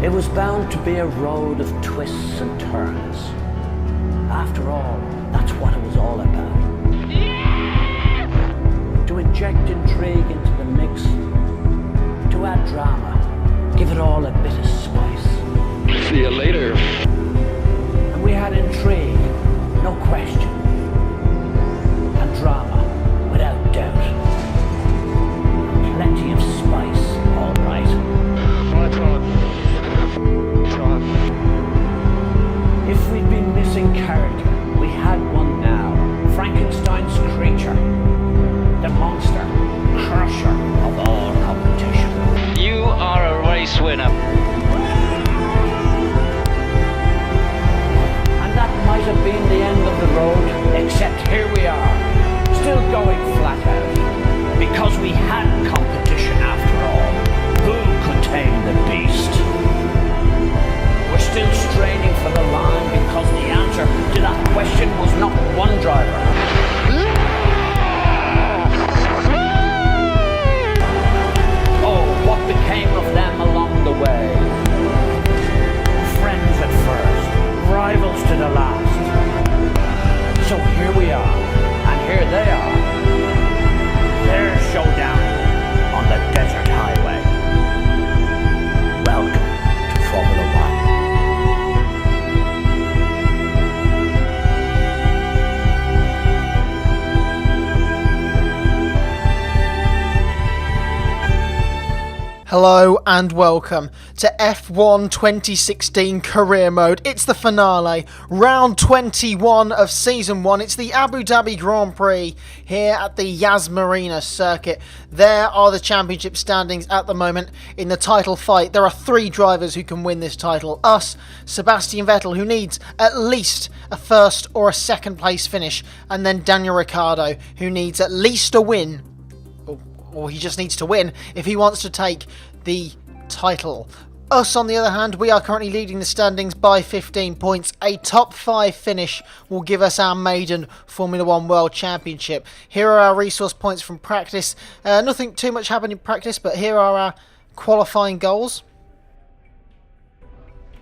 It was bound to be a road of twists and turns. After all, that's what it was all about. To inject intrigue into the mix, to add drama, give it all a bit of spice. See you later. And we had intrigue, no question. And drama, without doubt. Plenty of spice, all right. Right on. If we'd been missing character, we had one now. Frankenstein's creature. The monster, crusher of all competition. You are a race winner. And that might have been the end of the road, except here we are, still going flat out. Because we had competition after all. Who could tame the beast? We're still straining for the line because the answer to that question was not one driver. What became of them along the way? Friends at first, rivals to the last. So here we are, and here they are. Their showdown on the desert highway. Welcome to Formula One. Hello and welcome to F1 2016 Career Mode. It's the finale, round 21 of Season 1. It's the Abu Dhabi Grand Prix here at the Marina circuit. There are the championship standings at the moment in the title fight. There are 3 drivers who can win this title. Us, Sebastian Vettel, who needs at least a first or a second place finish, and then Daniel Ricciardo, who needs at least a win, or he just needs to win if he wants to take the title. Us, on the other hand, we are currently leading the standings by 15 points. A top 5 finish will give us our maiden Formula 1 World Championship. Here are our resource points from practice. Nothing too much happened in practice, but here are our qualifying goals.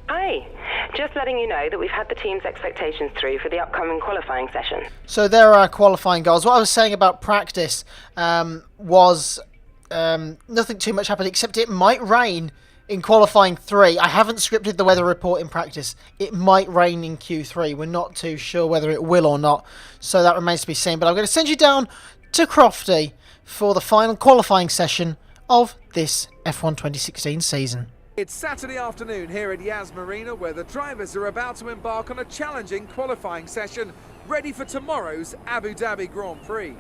Hi, just letting you know that we've had the team's expectations through for the upcoming qualifying session. So there are our qualifying goals. What I was saying about practice was nothing too much happened, except it might rain in qualifying 3. I haven't scripted the weather report in practice. It might rain in Q3. We're not too sure whether it will or not, so that remains to be seen. But I'm going to send you down to Crofty for the final qualifying session of this F1 2016 season. It's Saturday afternoon here at Yas Marina, where the drivers are about to embark on a challenging qualifying session, ready for tomorrow's Abu Dhabi Grand Prix.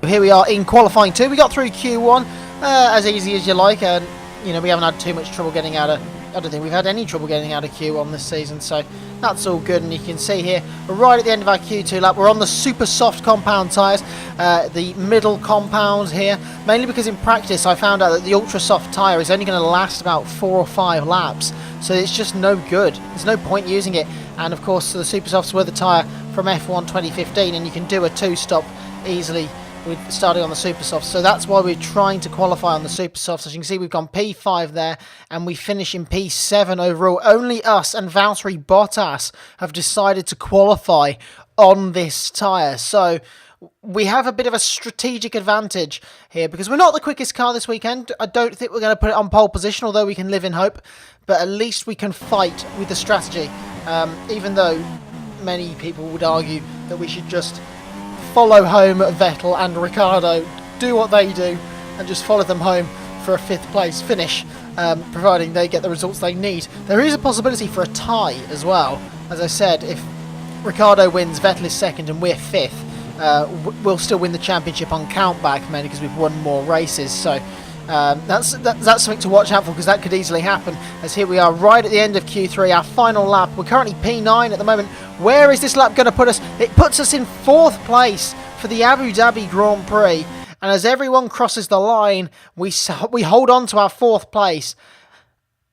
Here we are in qualifying 2. We got through Q1 as easy as you like, and we haven't had too much trouble getting out of. I don't think we've had any trouble getting out of Q1 this season, so that's all good. And you can see here, we're right at the end of our Q2 lap. We're on the super soft compound tyres, the middle compound here, mainly because in practice I found out that the ultra soft tyre is only going to last about 4 or 5 laps, so it's just no good. There's no point using it. And of course, the super softs were the tyre from F1 2015, and you can do a 2-stop easily with starting on the super softs, so that's why we're trying to qualify on the super softs. As you can see, we've gone P5 there, and we finish in P7 overall. Only us and Valtteri Bottas have decided to qualify on this tyre, so we have a bit of a strategic advantage here because we're not the quickest car this weekend. I don't think we're going to put it on pole position, although we can live in hope, but at least we can fight with the strategy, even though many people would argue that we should just follow home Vettel and Ricciardo, do what they do, and just follow them home for a 5th place finish, providing they get the results they need. There is a possibility for a tie as well. As I said, if Ricciardo wins, Vettel is 2nd, and we're 5th, we'll still win the championship on countback, mainly because we've won more races. So that's something to watch out for, because that could easily happen. As here we are right at the end of Q3, our final lap. We're currently P9 at the moment. Where is this lap going to put us? It puts us in 4th place for the Abu Dhabi Grand Prix. And as everyone crosses the line, we hold on to our 4th place.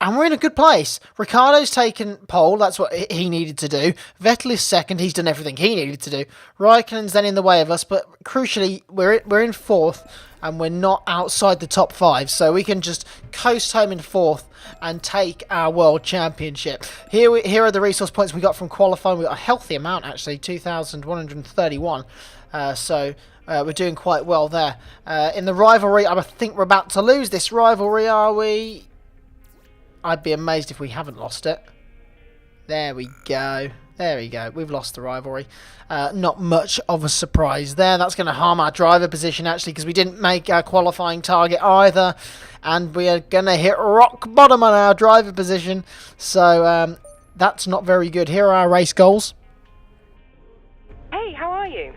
And we're in a good place. Ricciardo's taken pole, that's what he needed to do. Vettel is 2nd, he's done everything he needed to do. Raikkonen's then in the way of us, but crucially, we're in 4th. and we're not outside the top 5, so we can just coast home in 4th and take our World Championship. Here are the resource points we got from qualifying. We got a healthy amount, actually, 2,131. So we're doing quite well there. In the rivalry, I think we're about to lose this rivalry, are we? I'd be amazed if we haven't lost it. There we go. There we go. We've lost the rivalry. Not much of a surprise there. That's going to harm our driver position, actually, because we didn't make our qualifying target either. And we are going to hit rock bottom on our driver position. So that's not very good. Here are our race goals. Hey, how are you?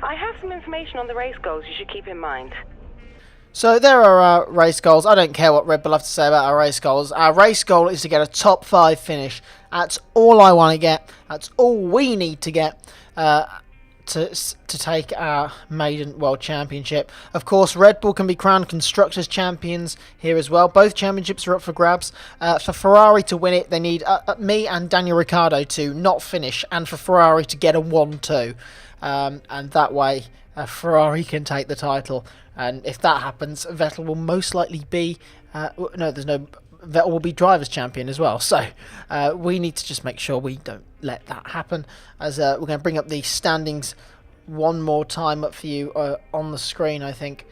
I have some information on the race goals you should keep in mind. So there are our race goals. I don't care what Red Bull have to say about our race goals. Our race goal is to get a top 5 finish. That's all I want to get. That's all we need to get to take our maiden World Championship. Of course, Red Bull can be crowned Constructors' Champions here as well. Both championships are up for grabs. For Ferrari to win it, they need me and Daniel Ricciardo to not finish, and for Ferrari to get a 1-2. And that way, Ferrari can take the title. And if that happens, Vettel will most likely be... Vettel will be Drivers' Champion as well. So we need to just make sure we don't let that happen. As we're going to bring up the standings one more time up for you on the screen, I think.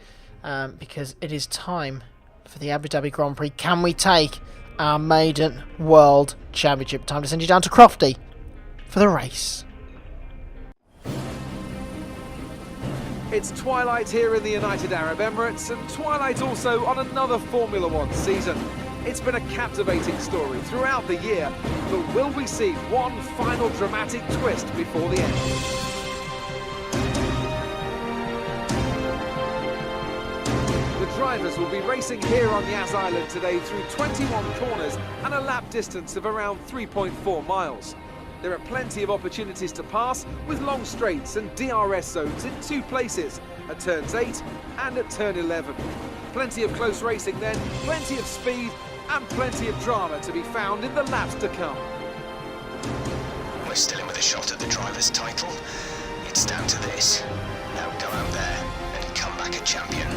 Because it is time for the Abu Dhabi Grand Prix. Can we take our maiden World Championship? Time to send you down to Crofty for the race. It's twilight here in the United Arab Emirates, and twilight also on another Formula One season. It's been a captivating story throughout the year, but will we see one final dramatic twist before the end? The drivers will be racing here on Yas Island today through 21 corners and a lap distance of around 3.4 miles. There are plenty of opportunities to pass, with long straights and DRS zones in 2 places, at turns 8 and at turn 11. Plenty of close racing then, plenty of speed and plenty of drama to be found in the laps to come. We're still in with a shot at the driver's title. It's down to this. Now go out there and come back a champion.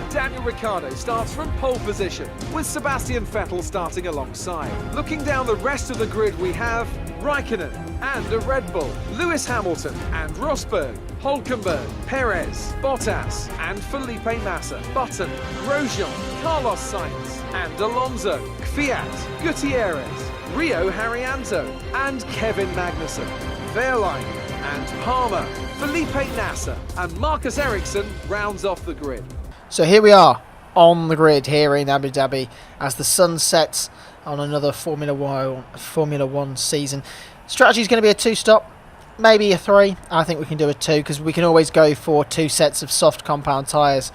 Daniel Ricciardo starts from pole position, with Sebastian Vettel starting alongside. Looking down the rest of the grid, we have Raikkonen and a Red Bull, Lewis Hamilton and Rosberg, Hülkenberg, Perez, Bottas and Felipe Massa, Button, Grosjean, Carlos Sainz and Alonso, Kvyat, Gutierrez, Rio Haryanto and Kevin Magnussen, Wehrlein and Palmer, Felipe Nasser and Marcus Ericsson rounds off the grid. So here we are on the grid here in Abu Dhabi as the sun sets on another Formula 1 season. Strategy is going to be a 2-stop, maybe a 3. I think we can do a 2 because we can always go for 2 sets of soft compound tyres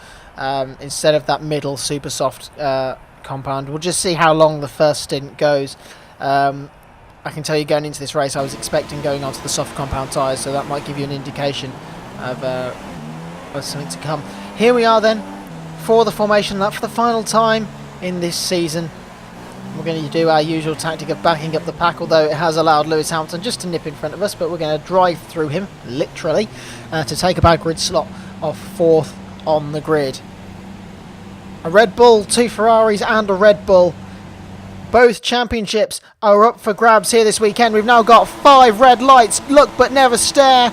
instead of that middle super soft compound. We'll just see how long the first stint goes. I can tell you going into this race I was expecting going onto the soft compound tyres, so that might give you an indication of something to come. Here we are then for the formation lap for the final time in this season. We're going to do our usual tactic of backing up the pack, although it has allowed Lewis Hamilton just to nip in front of us, but we're going to drive through him, literally, to take up our grid slot of 4th on the grid. A Red Bull, 2 Ferraris and a Red Bull. Both championships are up for grabs here this weekend. We've now got 5 red lights. Look but never stare.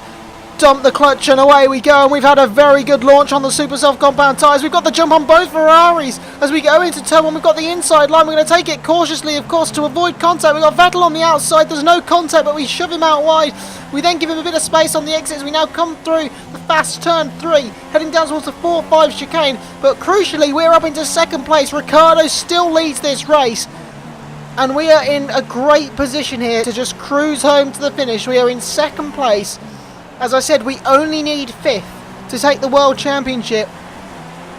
Dump the clutch and away we go, and we've had a very good launch on the super soft compound tyres. We've got the jump on both Ferraris as we go into turn 1. We've got the inside line. We're going to take it cautiously, of course, to avoid contact. We've got Vettel on the outside. There's no contact, but we shove him out wide. We then give him a bit of space on the exits. We now come through the fast turn 3, heading down towards the 4-5 chicane. But crucially, we're up into 2nd place. Ricciardo still leads this race, and we are in a great position here to just cruise home to the finish. We are in 2nd place. As I said, we only need 5th to take the World Championship,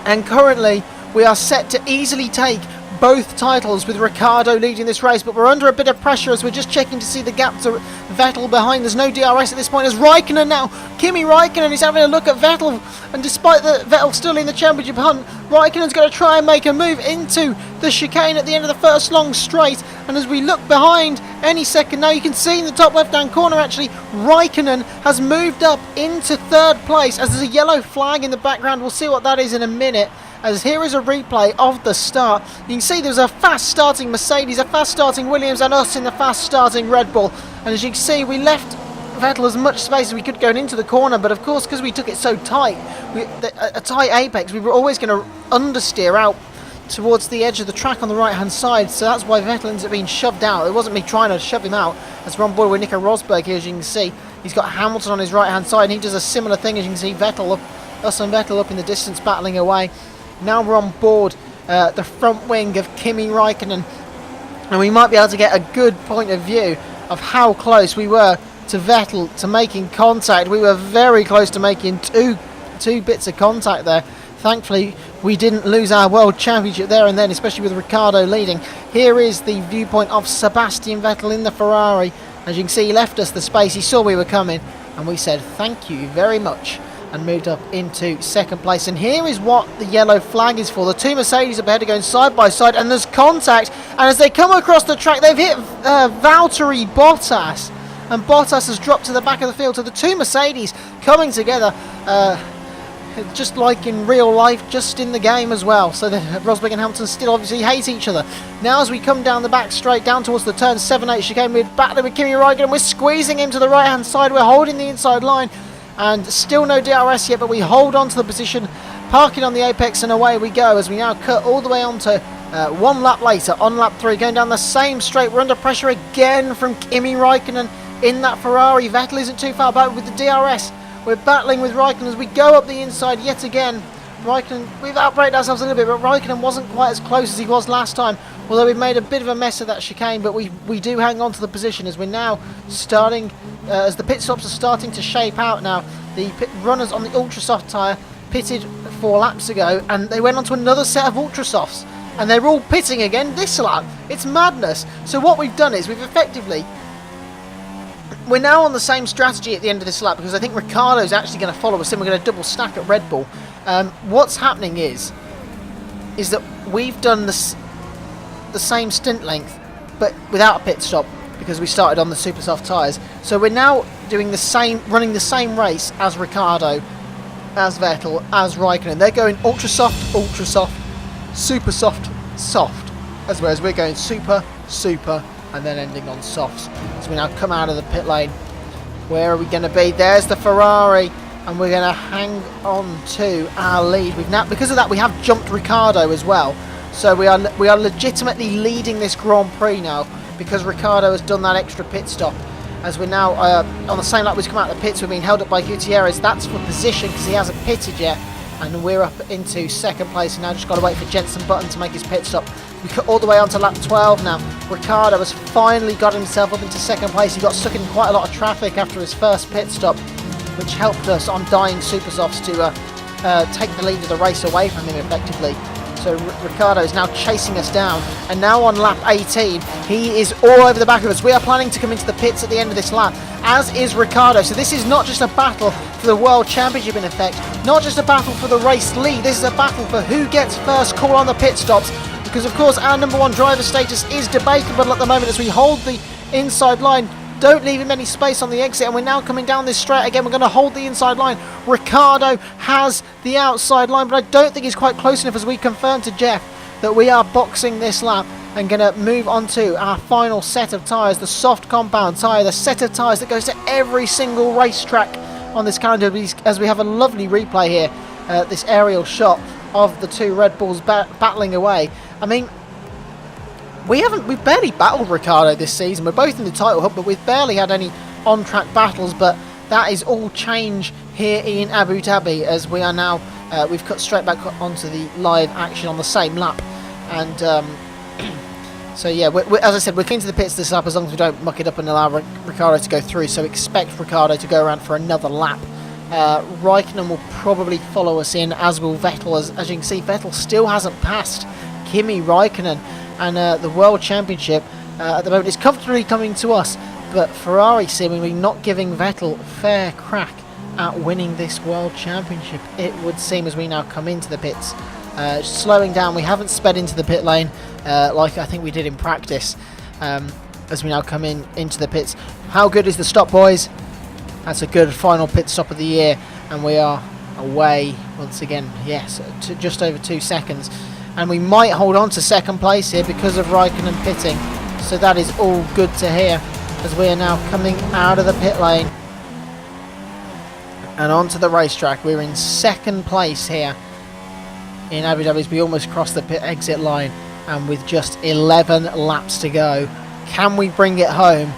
and currently we are set to easily take both titles with Ricciardo leading this race, but we're under a bit of pressure as we're just checking to see the gap to Vettel behind. There's no DRS at this point as Raikkonen now, Kimi Raikkonen is having a look at Vettel, and despite the Vettel still in the championship hunt, Raikkonen's going to try and make a move into the chicane at the end of the first long straight, and as we look behind any second now, you can see in the top left hand corner actually Raikkonen has moved up into 3rd place as there's a yellow flag in the background. We'll see what that is in a minute. as here is a replay of the start. You can see there's a fast starting Mercedes, a fast starting Williams, and us in the fast starting Red Bull. And as you can see, we left Vettel as much space as we could going into the corner, but of course because we took it so tight, a tight apex, we were always going to understeer out towards the edge of the track on the right hand side, so that's why Vettel ends up being shoved out. It wasn't me trying to shove him out, as we're on board with Nico Rosberg here. As you can see, he's got Hamilton on his right hand side, and he does a similar thing. As you can see, us and Vettel up in the distance battling away. Now we're on board the front wing of Kimi Räikkönen, and we might be able to get a good point of view of how close we were to Vettel to making contact. We were very close to making two bits of contact there. Thankfully, we didn't lose our World Championship there and then, especially with Ricciardo leading. Here is the viewpoint of Sebastian Vettel in the Ferrari. As you can see, he left us the space. He saw we were coming, and we said thank you very much and moved up into second place. And here is what the yellow flag is for. The two Mercedes up ahead are going side by side, and there's contact. And as they come across the track, they've hit Valtteri Bottas. And Bottas has dropped to the back of the field. So the two Mercedes coming together, just like in real life, just in the game as well. So the Rosberg and Hamilton still obviously hate each other. Now as we come down the back straight, down towards the turn 7-8 chicane, we're battling with Kimi Räikkönen. We're squeezing him to the right hand side. We're holding the inside line. And still no DRS yet, but we hold on to the position, parking on the apex, and away we go as we now cut all the way on to 1 lap later, on lap 3, going down the same straight. We're under pressure again from Kimi Räikkönen in that Ferrari. Vettel isn't too far back with the DRS. We're battling with Räikkönen as we go up the inside yet again. Räikkönen, we've outbraked ourselves a little bit, but Räikkönen wasn't quite as close as he was last time, although we've made a bit of a mess of that chicane. But we do hang on to the position as we're now starting, as the pit stops are starting to shape out now. The runners on the ultra soft tyre pitted 4 laps ago, and they went on to another set of ultra softs, and they're all pitting again this lap. It's madness. So what we've done is we're now on the same strategy at the end of this lap, because I think Ricciardo's actually going to follow us in. We're going to double stack at Red Bull. What's happening is that we've done the same stint length, but without a pit stop, because we started on the super soft tyres. So we're now doing running the same race as Ricciardo, as Vettel, as Räikkönen. They're going ultra soft, super soft, soft, as well as we're going super, and then ending on softs. So we now come out of the pit lane. Where are we going to be? There's the Ferrari, and we're going to hang on to our lead. We've now, because of that, we have jumped Ricciardo as well. So we are legitimately leading this Grand Prix now, because Ricciardo has done that extra pit stop. As we're now on the same lap we've come out of the pits, we're being held up by Gutierrez. That's for position because he hasn't pitted yet. And we're up into second place, and now just got to wait for Jenson Button to make his pit stop. We cut all the way on to lap 12 now. Ricciardo has finally got himself up into second place. He got stuck in quite a lot of traffic after his first pit stop, which helped us on dying supersofts to take the lead of the race away from him effectively. So Ricciardo is now chasing us down, and now on lap 18 he is all over the back of us. We are planning to come into the pits at the end of this lap, as is Ricciardo. So this is not just a battle for the World Championship in effect, not just a battle for the race lead, this is a battle for who gets first call on the pit stops, because of course our number 1 driver status is debatable at the moment as we hold the inside line. Don't leave him any space on the exit, and we're now coming down this straight again. We're going to hold the inside line. Ricciardo has the outside line, but I don't think he's quite close enough, as we confirmed to Jeff that we are boxing this lap and going to move on to our final set of tyres, the soft compound tyre, the set of tyres that goes to every single racetrack on this calendar, as we have a lovely replay here, this aerial shot of the two Red Bulls battling away. I mean, we've barely battled Ricciardo this season. We're both in the title hub, but we've barely had any on-track battles. But that is all change here in Abu Dhabi, as we are now we've cut straight back onto the live action on the same lap. And so yeah, as I said, we're keen to the pits this lap as long as we don't muck it up and allow Ricciardo to go through. So expect Ricciardo to go around for another lap. Raikkonen will probably follow us in, as will Vettel. As you can see, Vettel still hasn't passed Kimi Räikkönen. And the World Championship at the moment is comfortably coming to us, but Ferrari seemingly not giving Vettel fair crack at winning this World Championship, it would seem, as we now come into the pits. Slowing down, we haven't sped into the pit lane like I think we did in practice, as we now come into the pits. How good is the stop, boys? That's a good final pit stop of the year, and we are away once again. Yes, just over 2 seconds. And we might hold on to second place here because of Raikkonen pitting. So that is all good to hear as we are now coming out of the pit lane and onto the racetrack. We're in second place here in Abu Dhabi as we almost crossed the pit exit line, and with just 11 laps to go, can we bring it home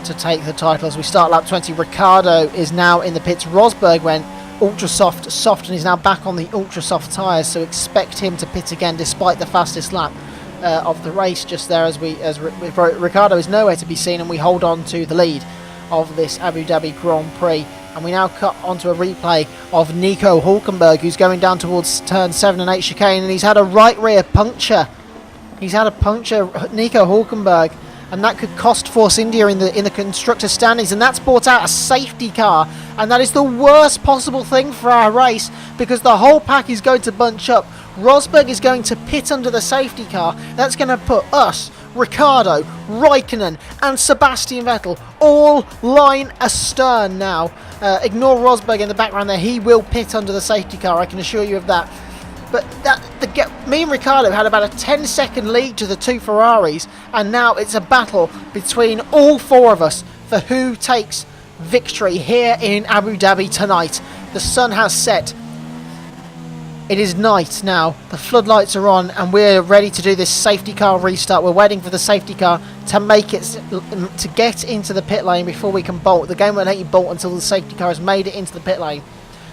to take the title as we start lap 20? Ricciardo is now in the pits. Rosberg went ultra soft and he's now back on the ultra soft tyres, so expect him to pit again despite the fastest lap of the race just there as Ricciardo is nowhere to be seen, and we hold on to the lead of this Abu Dhabi Grand Prix. And we now cut onto a replay of Nico Hülkenberg, who's going down towards turn 7 and 8 chicane, and he's had a right rear puncture. He's had a puncture, Nico Hülkenberg, and that could cost Force India in the constructor standings, and that's brought out a safety car, and that is the worst possible thing for our race because the whole pack is going to bunch up. Rosberg is going to pit under the safety car. That's going to put us, Ricciardo, Raikkonen and Sebastian Vettel all line astern now. Ignore Rosberg in the background there. He will pit under the safety car, I can assure you of that. But me and Ricciardo had about a 10-second lead to the two Ferraris, and now it's a battle between all four of us for who takes victory here in Abu Dhabi tonight. The sun has set. It is night now, the floodlights are on, and we're ready to do this safety car restart. We're waiting for the safety car to make it, to get into the pit lane before we can bolt. The game won't let you bolt until the safety car has made it into the pit lane.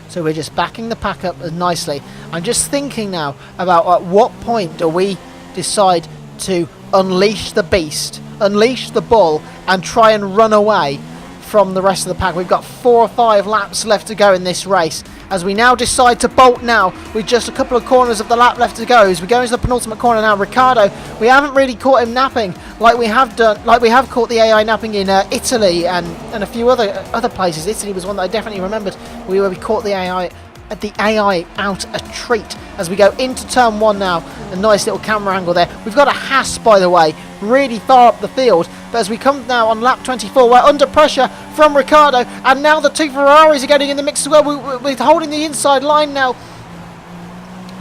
So we're just backing the pack up nicely. I'm just thinking now about at what point do we decide to unleash the beast, unleash the bull, and try and run away from the rest of the pack. We've got 4 or 5 laps left to go in this race as we now decide to bolt now with just a couple of corners of the lap left to go. As we go into the penultimate corner now, Ricciardo, we haven't really caught him napping like we have done, like we have caught the AI napping in Italy and a few other places. Italy was one that I definitely remembered where we caught the AI out a treat. As we go into turn 1 now, a nice little camera angle there. We've got a Haas, by the way, really far up the field, but as we come now on lap 24, we're under pressure from Ricciardo, and now the two Ferraris are getting in the mix as well. We're holding the inside line now,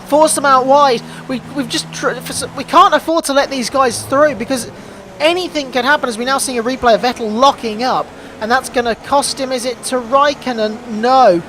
force them out wide. We can't afford to let these guys through because anything can happen. As we now see a replay of Vettel locking up, and that's going to cost him. Is it to Raikkonen? No.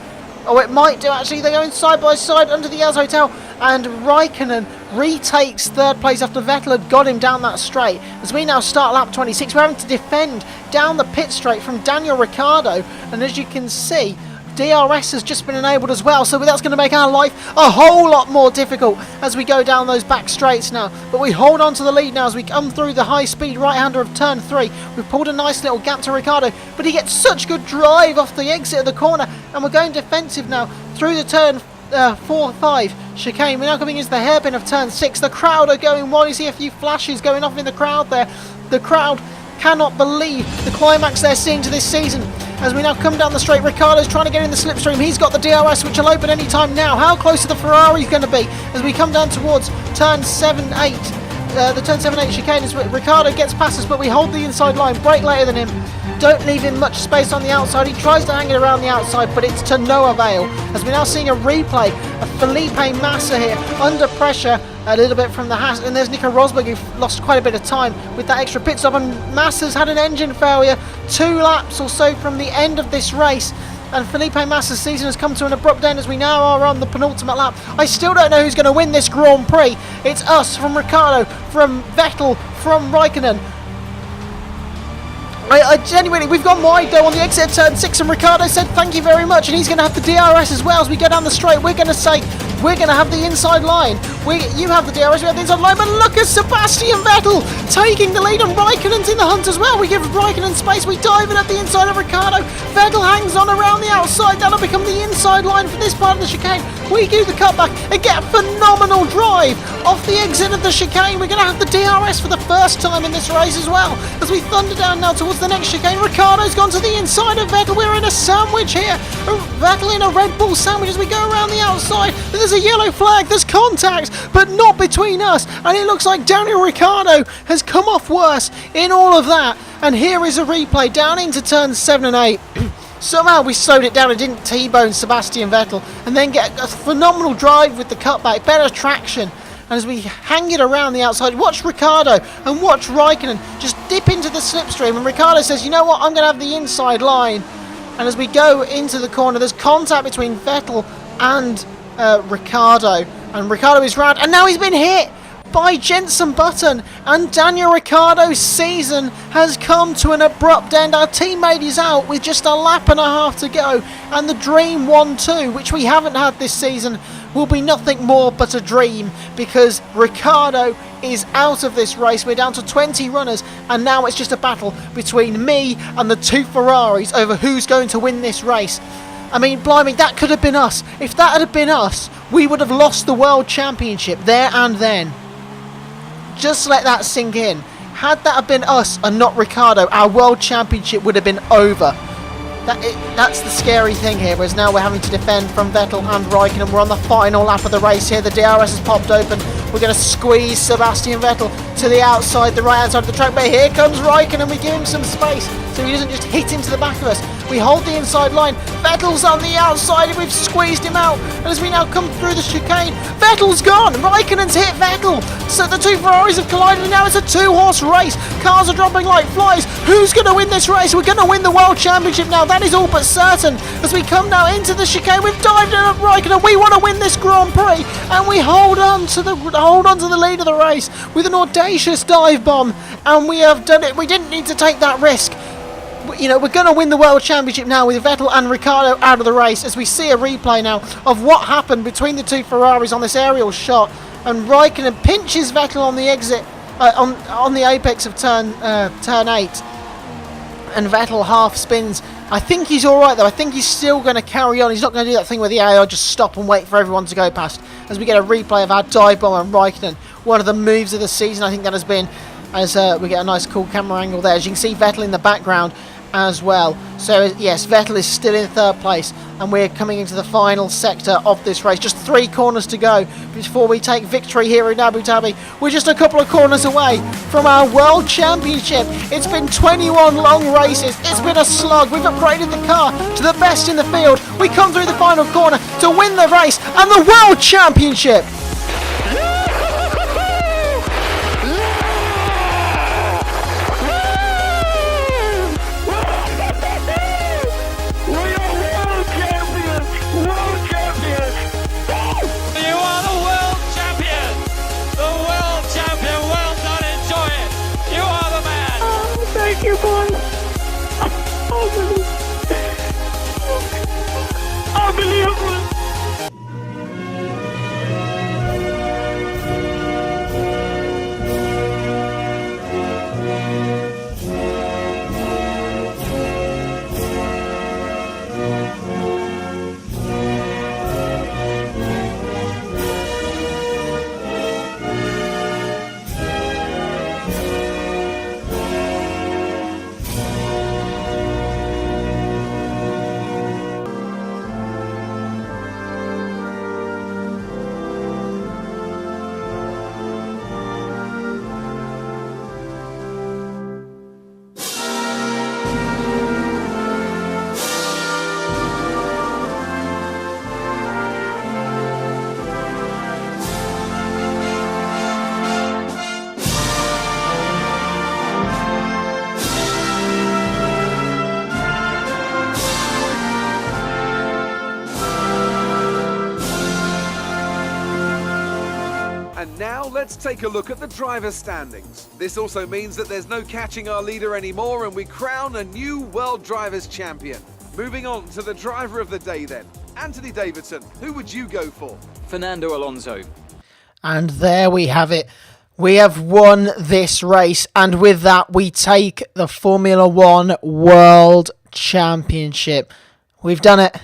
Oh, it might do actually. They're going side by side under the Yas Hotel, and Raikkonen retakes third place after Vettel had got him down that straight. As we now start lap 26, we're having to defend down the pit straight from Daniel Ricciardo, and as you can see, DRS has just been enabled as well, so that's going to make our life a whole lot more difficult as we go down those back straights now. But we hold on to the lead now as we come through the high-speed right-hander of turn 3. We've pulled a nice little gap to Ricciardo, but he gets such good drive off the exit of the corner, and we're going defensive now through the turn 4-5 chicane. We're now coming into the hairpin of turn 6. The crowd are going wild. You see a few flashes going off in the crowd there. The crowd cannot believe the climax they're seeing to this season. As we now come down the straight, Ricciardo's trying to get in the slipstream. He's got the DRS, which will open any time now. How close are the Ferraris going to be as we come down towards turn 7-8? The turn 7-8 chicane is where Ricciardo gets past us, but we hold the inside line, brake later than him. Don't leave him much space on the outside. He tries to hang it around the outside, but it's to no avail. As we're now seeing a replay of Felipe Massa here, under pressure a little bit from the Haas, and there's Nico Rosberg, who lost quite a bit of time with that extra pit stop, and Massa's had an engine failure 2 laps or so from the end of this race, and Felipe Massa's season has come to an abrupt end as we now are on the penultimate lap. I still don't know who's going to win this Grand Prix. It's us, from Ricciardo, from Vettel, from Raikkonen. I genuinely, we've gone wide though on the exit turn 6, and Ricciardo said thank you very much, and he's going to have the DRS as well as we go down the straight. We're going to say we're going to have the inside line. You have the DRS, we have the inside line, but look at Sebastian Vettel taking the lead, and Raikkonen's in the hunt as well. We give Raikkonen space, we dive in at the inside of Ricciardo. Vettel hangs on around the outside. That'll become the inside line for this part of the chicane. We do the cutback and get a phenomenal drive off the exit of the chicane. We're going to have the DRS for the first time in this race as well. As we thunder down now towards the next chicane, Ricciardo's gone to the inside of Vettel. We're in a sandwich here. Vettel in a Red Bull sandwich as we go around the outside. There's a yellow flag, there's contact, but not between us. And it looks like Daniel Ricciardo has come off worse in all of that. And here is a replay down into turns 7 and 8. Somehow we slowed it down and didn't T-bone Sebastian Vettel, and then get a phenomenal drive with the cutback, better traction. And as we hang it around the outside, watch Ricciardo and watch Raikkonen just dip into the slipstream, and Ricciardo says, you know what, I'm going to have the inside line. And as we go into the corner, there's contact between Vettel and Ricciardo, and Ricciardo is round, and now he's been hit by Jenson Button, and Daniel Ricciardo's season has come to an abrupt end. Our teammate is out with just a lap and a half to go, and the Dream 1-2, which we haven't had this season, will be nothing more but a dream, because Ricciardo is out of this race. We're down to 20 runners, and now it's just a battle between me and the two Ferraris over who's going to win this race. I mean, blimey, that could have been us. If that had been us, we would have lost the World Championship there and then. Just let that sink in. Had that have been us and not Ricciardo, our World Championship would have been over. That's the scary thing here, whereas now we're having to defend from Vettel and Raikkonen. We're on the final lap of the race here. The DRS has popped open. We're going to squeeze Sebastian Vettel to the outside, the right-hand side of the track. But here comes Raikkonen. We give him some space so he doesn't just hit into the back of us. We hold the inside line. Vettel's on the outside and we've squeezed him out. And as we now come through the chicane, Vettel's gone. Raikkonen's hit Vettel. So the two Ferraris have collided and now it's a two-horse race. Cars are dropping like flies. Who's going to win this race? We're going to win the World Championship now. That is all but certain. As we come now into the chicane, we've dived in at Raikkonen. We want to win this Grand Prix. And we hold on to the lead of the race with an audacious dive bomb. And we have done it. We didn't need to take that risk. You know, we're going to win the World Championship now with Vettel and Ricciardo out of the race, as we see a replay now of what happened between the two Ferraris on this aerial shot. And Raikkonen pinches Vettel on the exit, on the apex of turn 8. And Vettel half spins. I think he's alright though. I think he's still going to carry on. He's not going to do that thing where the AI just stop and wait for everyone to go past. As we get a replay of our dive bomb and Raikkonen. One of the moves of the season, I think that has been, as we get a nice cool camera angle there. As you can see Vettel in the background as well. So yes, Vettel is still in third place, and we're coming into the final sector of this race. Just 3 corners to go before we take victory here in Abu Dhabi. We're just a couple of corners away from our World Championship. It's been 21 long races. It's been a slog. We've upgraded the car to the best in the field. We come through the final corner to win the race and the World Championship. And now let's take a look at the driver's standings. This also means that there's no catching our leader anymore, and we crown a new World Drivers' Champion. Moving on to the driver of the day then. Anthony Davidson, who would you go for? Fernando Alonso. And there we have it. We have won this race, and with that we take the Formula 1 World Championship. We've done it.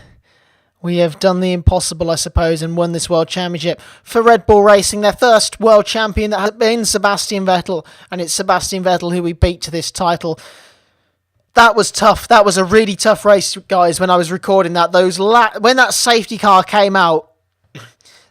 We have done the impossible, I suppose, and won this World Championship. For Red Bull Racing, their first World Champion that has been Sebastian Vettel, and it's Sebastian Vettel who we beat to this title. That was tough. That was a really tough race, guys, when I was recording that. When that safety car came out,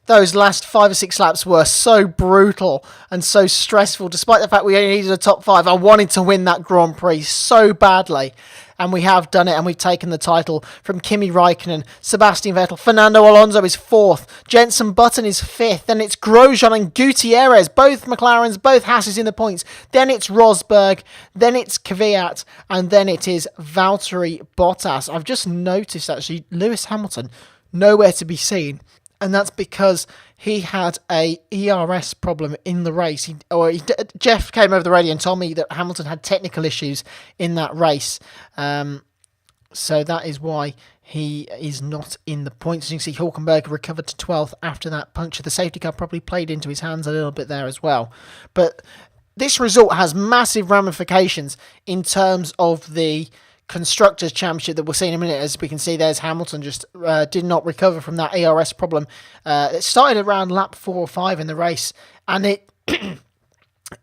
those last 5 or 6 laps were so brutal and so stressful. Despite the fact we only needed a top 5, I wanted to win that Grand Prix so badly. and we have done it, and we've taken the title from Kimi Raikkonen, Sebastian Vettel, Fernando Alonso is 4th, Jenson Button is 5th, then it's Grosjean and Gutierrez, both McLarens, both Haas's in the points, then it's Rosberg, then it's Kvyat, and then it is Valtteri Bottas. I've just noticed actually Lewis Hamilton nowhere to be seen, and that's because he had a ERS problem in the race. Jeff came over the radio and told me that Hamilton had technical issues in that race, so that is why he is not in the points. As you can see, Hülkenberg recovered to 12th after that puncture. The safety car probably played into his hands a little bit there as well, but this result has massive ramifications in terms of the Constructors' Championship that we'll see in a minute. As we can see, there's Hamilton just did not recover from that ERS problem. It started around lap 4 or 5 in the race, and it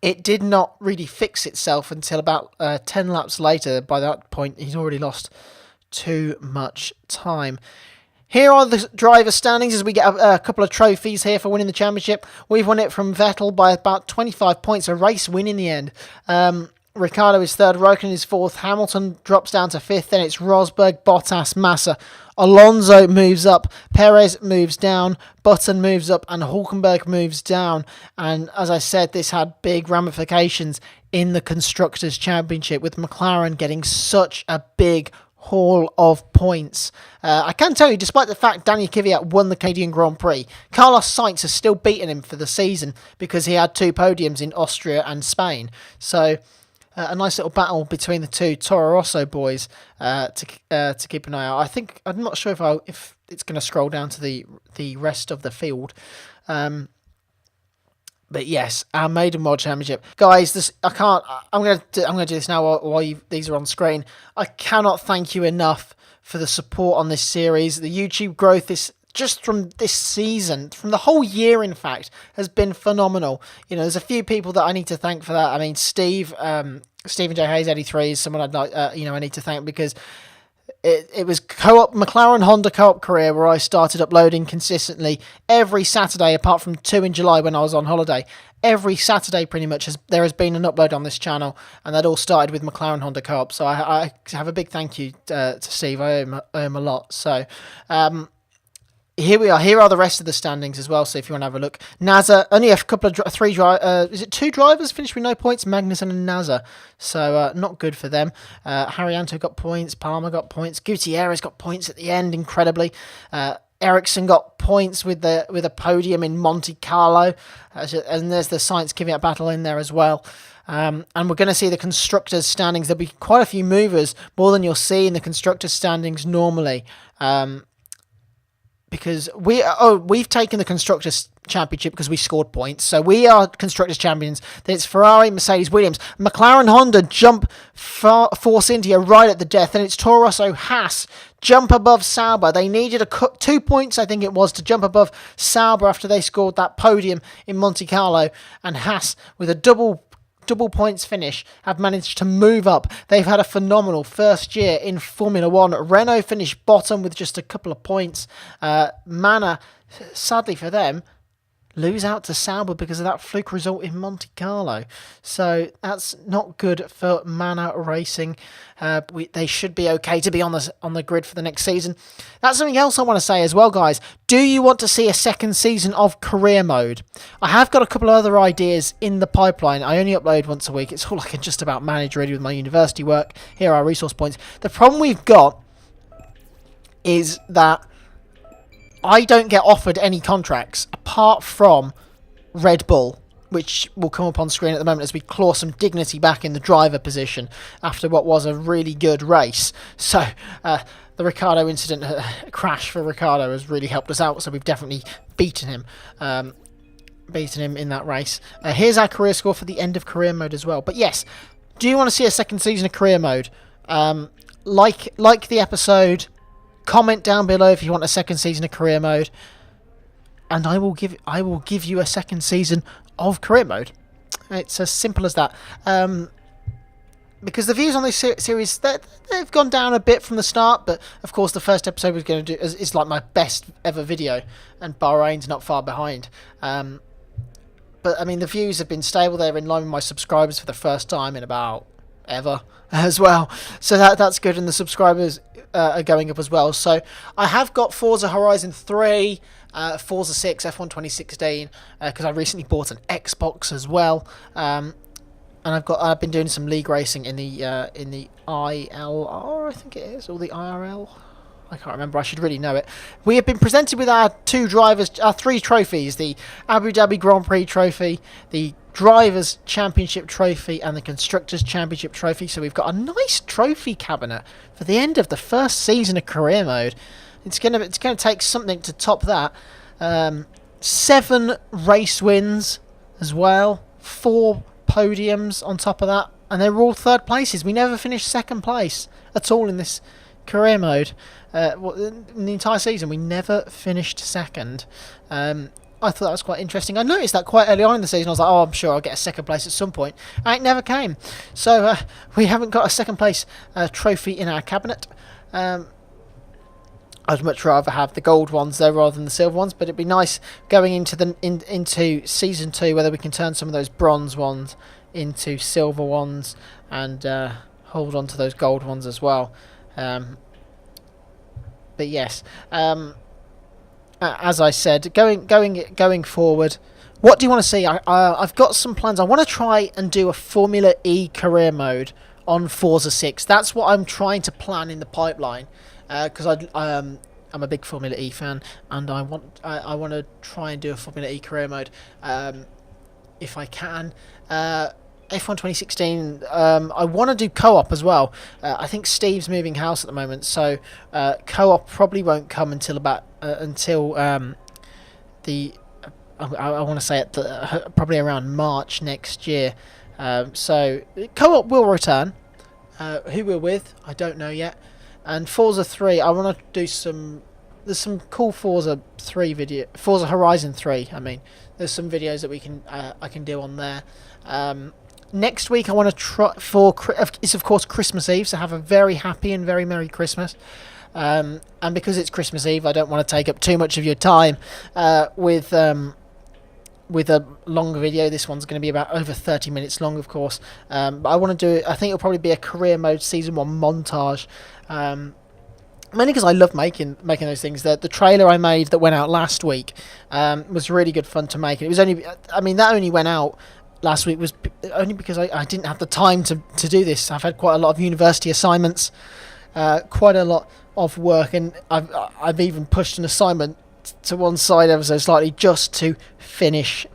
it did not really fix itself until about 10 laps later. By that point, he's already lost too much time. Here are the driver standings as we get a couple of trophies here for winning the championship. We've won it from Vettel by about 25 points, a race win in the end. Ricciardo is 3rd, Raikkonen is 4th, Hamilton drops down to 5th, then it's Rosberg, Bottas, Massa. Alonso moves up, Perez moves down, Button moves up, and Hülkenberg moves down. And as I said, this had big ramifications in the Constructors' Championship, with McLaren getting such a big haul of points. I can tell you, despite the fact Daniel Kvyat won the Canadian Grand Prix, Carlos Sainz has still beaten him for the season because he had 2 podiums in Austria and Spain. So a nice little battle between the two Toro Rosso boys to keep an eye out. I'm not sure if it's going to scroll down to the rest of the field. But yes, our maiden mod championship, guys. I'm gonna do this now while these are on screen. I cannot thank you enough for the support on this series. The YouTube growth is just from this season, from the whole year, in fact, has been phenomenal. There's a few people that I need to thank for that. I mean, Stephen J. Hayes 83 is someone I'd like, I need to thank, because it was McLaren Honda co-op career where I started uploading consistently every Saturday, apart from 2 in July when I was on holiday. Every Saturday, pretty much, there has been an upload on this channel, and that all started with McLaren Honda co-op. So I have a big thank you to Steve. I owe him a lot. So here we are. Here are the rest of the standings as well. So if you want to have a look, NASA only a couple of 2 drivers finished with no points, Magnussen and NASA. So not good for them. Haryanto got points, Palmer got points, Gutierrez got points at the end, incredibly. Ericsson got points with a podium in Monte Carlo, and there's the Sainz Kvyat battle in there as well. And we're going to see the constructors' standings. There'll be quite a few movers, more than you'll see in the constructors' standings normally. Because we've taken the Constructors' Championship because we scored points. So we are Constructors' Champions. Then it's Ferrari, Mercedes, Williams. McLaren, Honda jump Force India right at the death. And it's Toro Rosso, Haas jump above Sauber. They needed 2 points, I think it was, to jump above Sauber after they scored that podium in Monte Carlo. And Haas, with a double points finish, have managed to move up. They've had a phenomenal first year in Formula 1. Renault finished bottom with just a couple of points. Mana, sadly for them, lose out to Sauber because of that fluke result in Monte Carlo. So that's not good for Mana Racing. They should be okay to be on the grid for the next season. That's something else I want to say as well, guys. Do you want to see a second season of career mode? I have got a couple of other ideas in the pipeline. I only upload once a week. It's all I can just about manage really with my university work. Here are resource points. The problem we've got is that I don't get offered any contracts apart from Red Bull, which will come up on screen at the moment as we claw some dignity back in the driver position after what was a really good race. So the Ricciardo incident, crash for Ricciardo, has really helped us out, so we've definitely beaten him in that race. Here's our career score for the end of career mode as well. But yes, do you want to see a second season of career mode? Like the episode, comment down below if you want a second season of career mode, and I will give you a second season of career mode. It's as simple as that. Because the views on this series, they've gone down a bit from the start, but of course the first episode was going to do is like my best ever video, and Bahrain's not far behind. But I mean, the views have been stable. They're in line with my subscribers for the first time in about ever as well. So that's good, and the subscribers are going up as well. So I have got Forza Horizon 3, Forza 6, F1 2016, because I recently bought an Xbox as well. And I've been doing some league racing in the ILR, I think it is, or the IRL. I can't remember. I should really know it. We have been presented with our three trophies: the Abu Dhabi Grand Prix trophy, the Drivers' Championship trophy, and the Constructors' Championship trophy. So we've got a nice trophy cabinet for the end of the first season of career mode. It's gonna take something to top that. 7 race wins as well, 4 podiums on top of that, and they were all third places. We never finished second place at all in this career mode. In the entire season, we never finished second. I thought that was quite interesting. I noticed that quite early on in the season. I was like, oh, I'm sure I'll get a second place at some point. And it never came. So we haven't got a second place trophy in our cabinet. I'd much rather have the gold ones though rather than the silver ones, but it'd be nice going into season 2 whether we can turn some of those bronze ones into silver ones and hold on to those gold ones as well. But yes, as I said, going forward, what do you want to see? I've got some plans. I want to try and do a Formula E career mode on Forza 6. That's what I'm trying to plan in the pipeline. Because I'm a big Formula E fan, and I want to try and do a Formula E career mode if I can. F1 2016. I want to do co-op as well. I think Steve's moving house at the moment, so co-op probably won't come until I want to say probably around March next year. So co-op will return. Who we're with, I don't know yet. And Forza 3, I want to do there's some cool Forza Horizon 3, I mean. There's some videos that I can do on there. Next week I want to try it's of course Christmas Eve, so have a very happy and very Merry Christmas. And because it's Christmas Eve, I don't want to take up too much of your time with a long video. This one's going to be about over 30 minutes long, of course. But I want to do it. I think it'll probably be a career mode season 1 montage. Mainly because I love making those things. The trailer I made that went out last week was really good fun to make. It was that only went out last week was only because I didn't have the time to do this. I've had quite a lot of university assignments, quite a lot of work, and I've even pushed an assignment to one side ever so slightly just to finish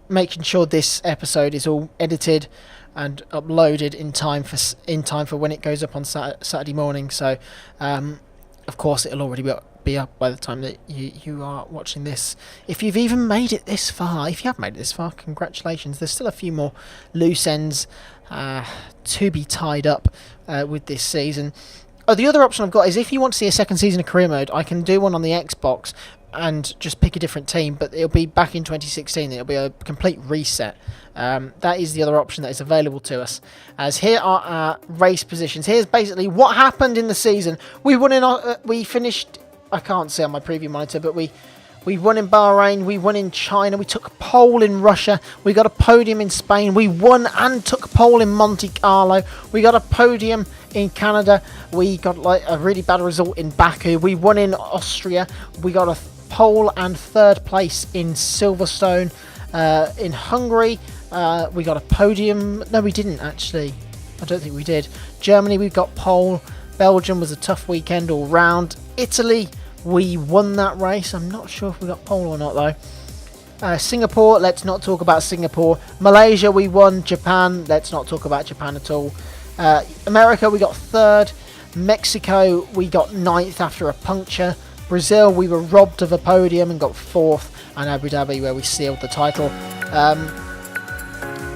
making sure this episode is all edited and uploaded in time for when it goes up on Saturday morning. So of course it'll already be up by the time that you are watching this. If you've even made it this far, if you have made it this far, congratulations. There's still a few more loose ends to be tied up with this season. Oh, the other option I've got is if you want to see a second season of career mode, I can do one on the Xbox and just pick a different team, but it'll be back in 2016. It'll be a complete reset. That is the other option that is available to us. As here are our race positions. Here's basically what happened in the season. We finished. I can't see on my preview monitor, but we won in Bahrain. We won in China. We took pole in Russia. We got a podium in Spain. We won and took pole in Monte Carlo. We got a podium in Canada. We got a really bad result in Baku. We won in Austria. We got a pole and third place in Silverstone. In Hungary, we got a podium. No, we didn't actually. I don't think we did. Germany, we got pole. Belgium was a tough weekend all round. Italy, we won that race. I'm not sure if we got pole or not though. Singapore, let's not talk about Singapore. Malaysia, we won. Japan, let's not talk about Japan at all. America, we got third. Mexico, we got 9th after a puncture. Brazil, we were robbed of a podium and got 4th. And Abu Dhabi, where we sealed the title.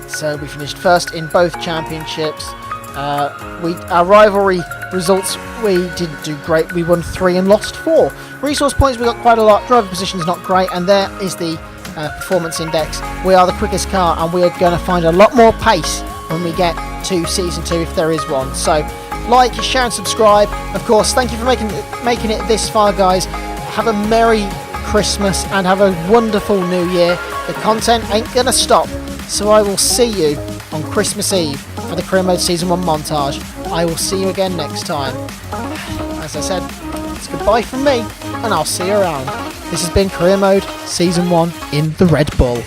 So we finished first in both championships. Our rivalry results, we didn't do great. We won 3 and lost 4. Resource points, we got quite a lot. Driver position is not great. And there is the performance index. We are the quickest car, and we are going to find a lot more pace when we get to season 2, if there is one. So like, share and subscribe. Of course, thank you for making it this far, guys. Have a Merry Christmas and have a wonderful New Year. The content ain't gonna stop, so I will see you on Christmas Eve. for the Career Mode Season 1 montage. I will see you again next time. As I said, it's goodbye from me, and I'll see you around. This has been Career Mode Season 1 in the Red Bull.